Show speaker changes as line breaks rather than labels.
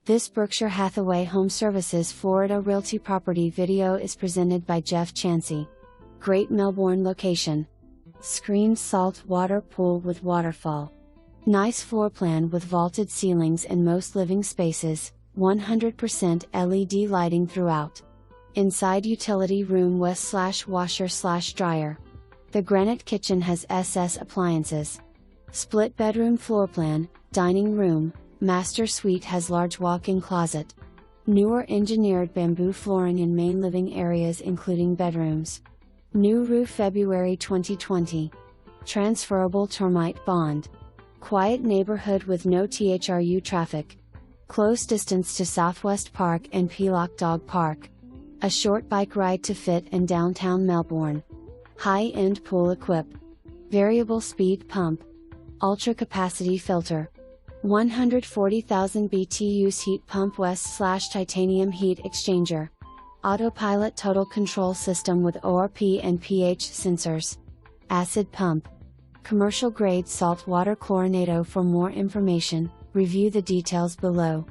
This Berkshire Hathaway HomeServices Florida Realty property video is presented by Jeff Chansey. Great Melbourne location. Screened salt water pool with waterfall. Nice floor plan with vaulted ceilings in most living spaces, 100% LED lighting throughout. Inside utility room west/washer/dryer. The granite kitchen has SS appliances. Split bedroom floor plan, dining room, master suite has large walk-in closet. Newer engineered bamboo flooring in main living areas including bedrooms. New roof February 2020. Transferable termite bond. Quiet neighborhood with no THRU traffic. Close distance to Southwest Park and PIELOCH Dog Park. A short bike ride to Fit in downtown Melbourne. High-end pool equip. Variable speed pump. Ultra capacity filter. 140,000 BTUs heat pump west/titanium heat exchanger. Autopilot total control system with ORP and pH sensors. Acid pump. Commercial grade salt water CHLORINATO. For more information, review the details below.